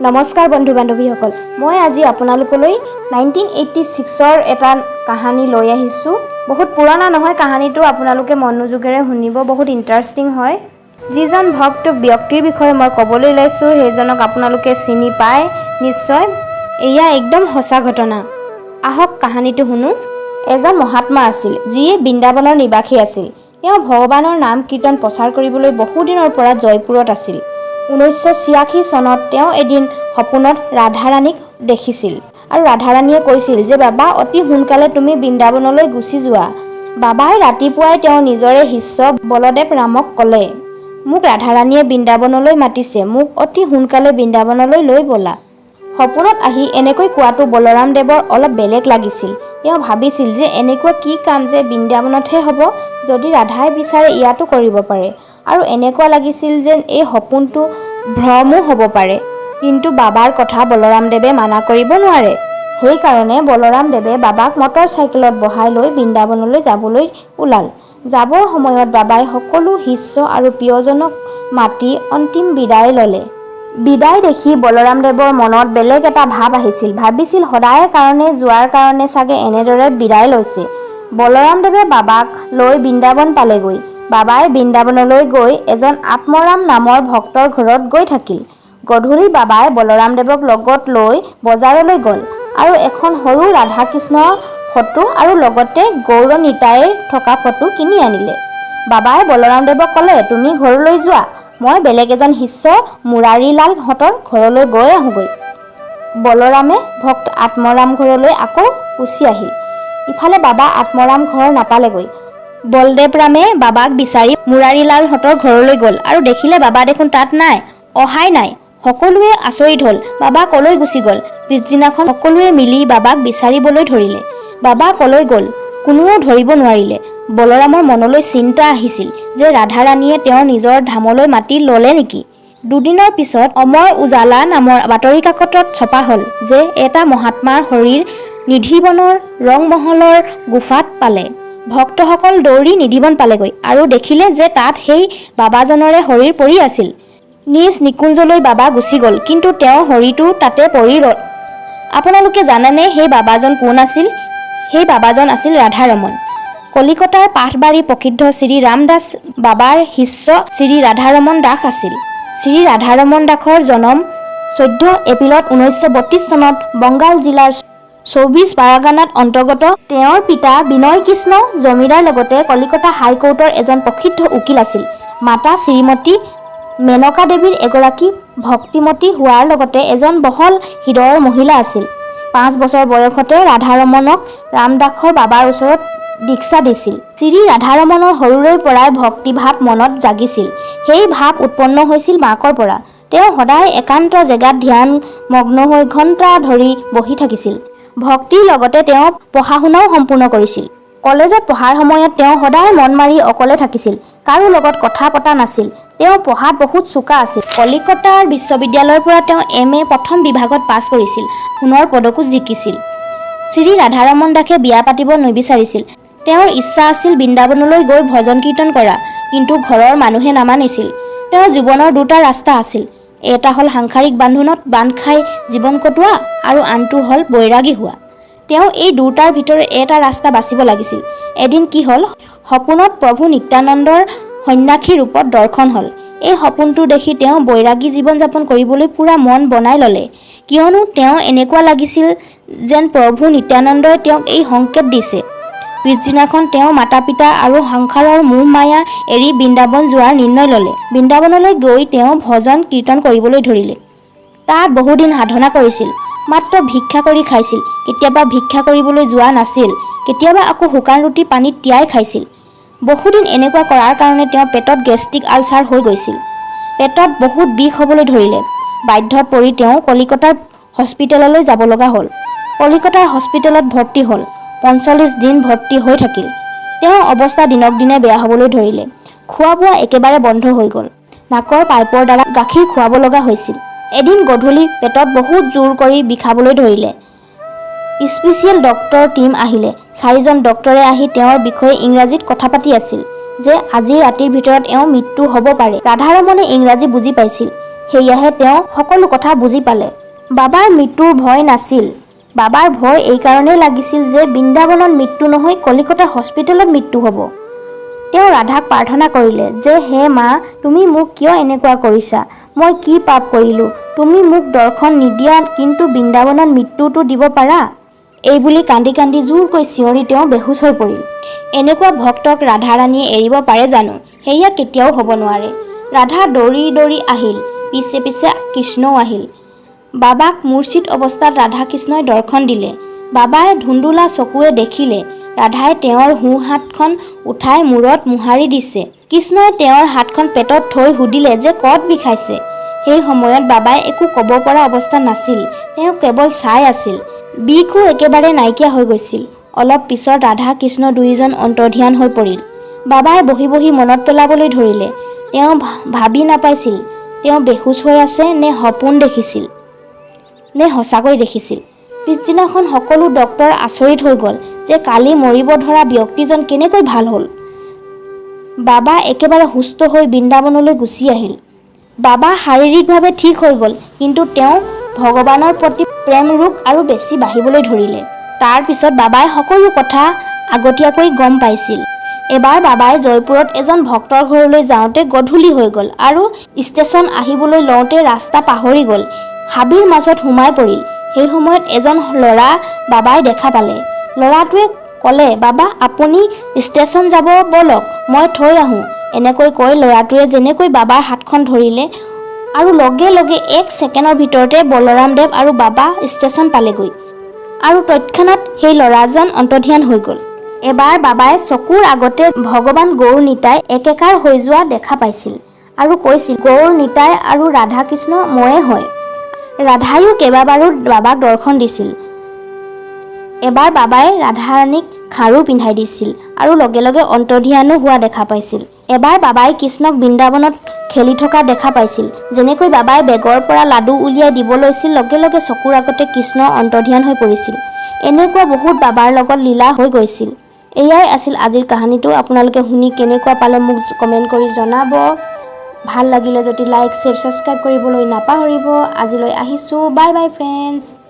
নমস্কাৰ বন্ধু বান্ধৱীসকল, মই আজি আপোনালোকলৈ 1986ৰ এটা কাহিনী লৈ আহিছোঁ। বহুত পুৰণা নহয়, কাহিনীটো আপোনালোকে মনোযোগেৰে শুনিব, বহুত ইণ্টাৰেষ্টিং হয়। যিজন ভক্ত ব্যক্তিৰ বিষয়ে মই ক'বলৈ লৈছোঁ সেইজনক আপোনালোকে চিনি পায় নিশ্চয়। এয়া একদম সঁচা ঘটনা। আহক কাহিনীটো শুনো। এজন মহাত্মা আছিল যিয়ে বৃন্দাবনৰ নিবাসী আছিল। তেওঁ ভগৱানৰ নাম কীৰ্তন প্ৰচাৰ কৰিবলৈ বহুদিনৰ পৰা জয়পুৰত আছিল। 1986 চনত তেওঁ এদিন সপোনত ৰাধাৰাণীক দেখিছিল আৰু ৰাধাৰাণীয়ে কৈছিল যে বাবা অতি সোনকালে তুমি বৃন্দাবনলৈ গুচি যোৱা। বাবাই ৰাতিপুৱাই তেওঁ নিজৰে শিষ্য বলদেৱ ৰামক ক'লে, মোক ৰাধাৰাণীয়ে বৃন্দাবনলৈ মাতিছে, মোক অতি সোনকালে বৃন্দাবনলৈ লৈ ব'লা। সপোনত আহি এনেকৈ কোৱাটো বলৰাম দেৱৰ অলপ বেলেগ লাগিছিল। তেওঁ ভাবিছিল যে এনেকুৱা কি কাম যে বৃন্দাবনতহে হ'ব, যদি ৰাধাই বিচাৰে ইয়াতো কৰিব পাৰে। আৰু এনেকুৱা লাগিছিল যেন এই সপোনটো ভ্ৰমো হ'ব পাৰে। কিন্তু বাবাৰ কথা বলৰাম দেৱে মানা কৰিব নোৱাৰে। সেইকাৰণে বলৰাম দেৱে বাবাক মটৰ চাইকেলত বহাই লৈ বৃন্দাবনলৈ যাবলৈ ওলাল। যাবৰ সময়ত বাবাই সকলো শিষ্য আৰু প্ৰিয়জনক মাতি অন্তিম বিদায় ল'লে। বিদায় দেখি বলৰাম দেৱৰ মনত বেলেগ এটা ভাৱ আহিছিল। ভাবিছিল সদায়ৰ কাৰণে যোৱাৰ কাৰণে চাগে এনেদৰে বিদায় লৈছে। বলৰাম দেৱে বাবাক লৈ বৃন্দাবন পালেগৈ। বাবাই বৃন্দাবনলৈ গৈ এজন আত্মৰাম নামৰ ভক্তৰ ঘৰত গৈ থাকিল। গধূলি বাবাই বলৰাম দেৱক লগত লৈ বজাৰলৈ গ'ল আৰু এখন সৰু ৰাধা কৃষ্ণৰ ফটো আৰু লগতে গৌৰ নিতাইৰ থকা ফটো কিনি আনিলে। বাবাই বলৰাম দেৱক ক'লে, তুমি ঘৰলৈ যোৱা, মই বেলেগ এজন শিষ্য মুৰাৰীলাল হঁতৰ ঘৰলৈ গৈ আহোঁগৈ। বলৰামে ভক্ত আত্মৰাম ঘৰলৈ আকৌ গুচি আহিল। ইফালে বাবা আত্মৰাম ঘৰ নাপালেগৈ। বলদেৱৰামে বাবাক বিচাৰি মুৰাৰীলাল হঁতৰ ঘৰলৈ গ'ল আৰু দেখিলে বাবা দেখোন তাত নাই, অহাই নাই। সকলোৱে আচৰিত হ'ল, বাবা কলৈ গুচি গ'ল। পিছদিনাখন সকলোৱে মিলি বাবাক বিচাৰিবলৈ ধৰিলে। বাবা কলৈ গ'ল কোনেও ধৰিব নোৱাৰিলে। বলৰামৰ মনলৈ চিন্তা আহিছিল যে ৰাধাৰাণীয়ে তেওঁৰ নিজৰ ধামলৈ মাতি ল'লে নেকি। দুদিনৰ পিছত অমৰ উজালা নামৰ বাতৰি কাকতত ছপা হ'ল যে এটা মহাত্মাৰ শৰীৰ নিধিবনৰ ৰংমহলৰ গুফাত পালে। ভক্তসকল দৌৰি নিধিবন পালেগৈ আৰু দেখিলে যে তাত সেই বাবাজনৰে শৰীৰ পৰি আছিল। নিজ নিকুঞ্জলৈ বাবা গুচি গ'ল, কিন্তু তেওঁৰ শৰীৰটো তাতে পৰি ৰ'ল। আপোনালোকে জানেনে সেই বাবাজন কোন আছিল? সেই বাবাজন আছিল ৰাধাৰমন। কলিকতাৰ পাঠবাৰী প্ৰসিদ্ধ শ্ৰী ৰামদাস বাবাৰ শিষ্য শ্ৰী ৰাধাৰমন দাস আছিল। শ্ৰী ৰাধাৰমন দাসৰ জন্ম 14 এপ্ৰিলত 1932 চনত বংগাল জিলাৰ 24 পাৰগানাত অন্তৰ্গত। তেওঁৰ পিতা বিনয় কৃষ্ণ জমিদাৰ লগতে কলিকতা হাইকোৰ্টৰ এজন প্ৰসিদ্ধ উকিল আছিল। মাতা শ্ৰীমতী মেনকা দেৱীৰ এগৰাকী ভক্তিমতী হোৱাৰ লগতে এজন বহল হৃদয়ৰ মহিলা আছিল। 5 বছৰ বয়সতে ৰাধাৰমনক ৰামদাসৰ বাবাৰ ওচৰত দীক্ষা দিছিল। শ্ৰী ৰাধাৰমনৰ সৰুৰে পৰাই ভক্তিভাৱ মনত জাগিছিল। সেই ভাৱ উৎপন্ন হৈছিল মাকৰ পৰা। তেওঁ সদায় একান্ত জেগাত ধ্যান মগ্ন হৈ ঘণ্টা ধৰি বহি থাকিছিল। ভক্তিৰ লগতে তেওঁ পঢ়া শুনাও সম্পূৰ্ণ কৰিছিল। কলেজত পঢ়াৰ সময়ত তেওঁ সদায় মন মাৰি অকলে থাকিছিল, কাৰো লগত কথা পতা নাছিল। তেওঁ পঢ়াত বহুত চোকা আছিল। কলিকতাৰ বিশ্ববিদ্যালয়ৰ পৰা তেওঁ MA প্ৰথম বিভাগত পাছ কৰিছিল, সোণৰ পদকো জিকিছিল। শ্ৰী ৰাধাৰমন দাসে বিয়া পাতিব নিবিচাৰিছিল। তেওঁৰ ইচ্ছা আছিল বৃন্দাবনলৈ গৈ ভজন কীৰ্তন কৰা, কিন্তু ঘৰৰ মানুহে নামানিছিল। তেওঁৰ জীৱনৰ দুটা ৰাস্তা আছিল, এটা হ'ল সাংসাৰিক বান্ধোনত বান্ধ খাই জীৱন কটোৱা আৰু আনটো হ'ল বৈৰাগী হোৱা। তেওঁ এই দুটাৰ ভিতৰত এটা ৰাস্তা বাচিব লাগিছিল। এদিন কি হ'ল, সপোনত প্ৰভু নিত্যানন্দৰ সন্ন্যাসী ৰূপত দৰ্শন হ'ল। এই সপোনটো দেখি তেওঁ বৈৰাগী জীৱন যাপন কৰিবলৈ পূৰা মন বনাই ল'লে, কিয়নো তেওঁ এনেকুৱা লাগিছিল যেন প্ৰভু নিত্যানন্দই তেওঁক এই সংকেত দিছে। পিছদিনাখন তেওঁ মাতা পিতা আৰু সংসাৰৰ মোহ মায়া এৰি বৃন্দাবন যোৱাৰ নিৰ্ণয় ল'লে। বৃন্দাবনলৈ গৈ তেওঁ ভজন কীৰ্তন কৰিবলৈ ধৰিলে। তাত বহুদিন সাধনা কৰিছিল। মাত্ৰ ভিক্ষা কৰি খাইছিল। কেতিয়াবা ভিক্ষা কৰিবলৈ যোৱা নাছিল, কেতিয়াবা আকৌ শুকান ৰুটি পানীত তিয়াই খাইছিল। বহুদিন এনেকুৱা কৰাৰ কাৰণে তেওঁ পেটত গেষ্ট্ৰিক আলচাৰ হৈ গৈছিল। পেটত বহুত বিষ হ'বলৈ ধৰিলে। বাধ্যত পৰি তেওঁ কলিকতাৰ হস্পিটেললৈ যাব লগা হ'ল। কলিকতাৰ হস্পিটেলত ভৰ্তি হ'ল। 45 দিন ভৰ্তি হৈ থাকিল। তেওঁৰ অৱস্থা দিনক দিনে বেয়া হ'বলৈ ধৰিলে। খোৱা বোৱা একেবাৰে বন্ধ হৈ গ'ল। নাকৰ পাইপৰ দ্বাৰা গাখীৰ খুৱাব লগা হৈছিল। এদিন গধূলি পেটত বহুত জোৰ কৰি বিষাবলৈ ধৰিলে। স্পেচিয়েল ডক্টৰ টীম আহিলে। 4জন ডক্টৰে আহি তেওঁৰ বিষয়ে ইংৰাজীত কথা পাতি আছিল যে আজি ৰাতিৰ ভিতৰত এওঁৰ মৃত্যু হ'ব পাৰে। ৰাধাৰমনে ইংৰাজী বুজি পাইছিল। সেয়াহে তেওঁ সকলো কথা বুজি পালে। বাবাৰ মৃত্যুৰ ভয় নাছিল। বাবাৰ ভয় এই কাৰণেই লাগিছিল যে বৃন্দাবনত মৃত্যু নহয়, কলিকতাৰ হস্পিটেলত মৃত্যু হ'ব। তেওঁ ৰাধাক প্ৰাৰ্থনা কৰিলে যে হে মা, তুমি মোক কিয় এনেকুৱা কৰিছা? মই কি পাপ কৰিলোঁ? তুমি মোক দৰ্শন নিদিয়া, কিন্তু বৃন্দাবনত মৃত্যুটো দিব পাৰা। এইবুলি কান্দি কান্দি জোৰকৈ চিঞৰি তেওঁ বেহুচ হৈ পৰিল। এনেকুৱা ভক্তক ৰাধাৰাণীয়ে এৰিব পাৰে জানো? সেয়া কেতিয়াও হ'ব নোৱাৰে। ৰাধা দৌৰি দৌৰি আহিল, পিছে পিছে কৃষ্ণও আহিল। বাবাক মূৰ্ছিত অৱস্থাত ৰাধা কৃষ্ণই দৰ্শন দিলে। বাবাই ধুন্দুলা চকুৱে দেখিলে ৰাধাই তেওঁৰ সোঁ হাতখন উঠাই মূৰত মোহাৰি দিছে। কৃষ্ণই তেওঁৰ হাতখন পেটত থৈ সুধিলে যে ক'ত বিষাইছে। সেই সময়ত বাবাই একো ক'ব পৰা অৱস্থাত নাছিল, তেওঁ কেৱল চাই আছিল। বিষো একেবাৰে নাইকিয়া হৈ গৈছিল। অলপ পিছত ৰাধা কৃষ্ণ দুয়োজন অন্তৰ্ধান হৈ পৰিল। বাবাই বহি বহি মনত পেলাবলৈ ধৰিলে। তেওঁ ভাবি নাপাইছিল তেওঁ বেহুচ হৈ আছে নে সপোন দেখিছিল নে সঁচাকৈ দেখিছিল। পিছদিনাখন সকলো ডক্তৰ আচৰিত হৈ গ'ল যে কালি মৰিব ধৰা ব্যক্তিজন কেনেকৈ ভাল হ'ল। বাবা একেবাৰে সুস্থ হৈ বৃন্দাবনলৈ গুচি আহিল। বাবা শাৰীৰিকভাৱে ঠিক হৈ গ'ল, কিন্তু তেওঁ ভগৱানৰ প্ৰতি প্ৰেম ৰোগ আৰু বেছি বাঢ়িবলৈ ধৰিলে। তাৰ পিছত বাবাই সকলো কথা আগতীয়াকৈ গম পাইছিল। এবাৰ বাবাই জয়পুৰত এজন ভক্তৰ ঘৰলৈ যাওঁতে গধূলি হৈ গ'ল আৰু ষ্টেচন আহিবলৈ লওঁতে ৰাস্তা পাহৰি গ'ল, হাবিৰ মাজত সোমাই পৰিল। সেই সময়ত এজন ল'ৰা বাবাই দেখা পালে। ল'ৰাটোৱে ক'লে, বাবা আপুনি ষ্টেচন যাব ব'লক, মই থৈ আহোঁ। এনেকৈ কৈ ল'ৰাটোৱে যেনেকৈ বাবাৰ হাতখন ধৰিলে আৰু লগে লগে 1 ছেকেণ্ডৰ ভিতৰতে বলৰামদেৱ আৰু বাবা ষ্টেচন পালেগৈ আৰু তৎক্ষণাত সেই ল'ৰাজন অন্তৰ্ধান হৈ গ'ল। এবাৰ বাবাই চকুৰ আগতে ভগৱান গৌৰ নিতাই একেকাৰ হৈ যোৱা দেখা পাইছিল আৰু কৈছিল, গৌৰ নিতাই আৰু ৰাধা কৃষ্ণ ময়ে হয়। ৰাধাইও কেইবাবাৰো বাবাক দৰ্শন দিছিল। এবাৰ বাবাই ৰাধাৰাণীক খাৰু পিন্ধাই দিছিল আৰু লগে লগে অন্তৰ্ধানো হোৱা দেখা পাইছিল। এবাৰ বাবাই কৃষ্ণক বৃন্দাবনত খেলি থকা দেখা পাইছিল। যেনেকৈ বাবাই বেগৰ পৰা লাডু উলিয়াই দিব লৈছিল, লগে লগে চকুৰ আগতে কৃষ্ণ অন্তৰ্ধান হৈ পৰিছিল। এনেকুৱা বহুত বাবাৰ লগত লীলা হৈ গৈছিল। এয়াই আছিল আজিৰ কাহিনীটো। আপোনালোকে শুনি কেনেকুৱা পালে মোক কমেণ্ট কৰি জনাব। ভাল লাগিলে যদি লাইক, শ্বেয়াৰ, ছাবস্ক্ৰাইব কৰিবলৈ নাপাহৰিব। আজিলৈ আহিছোঁ। Bye bye friends.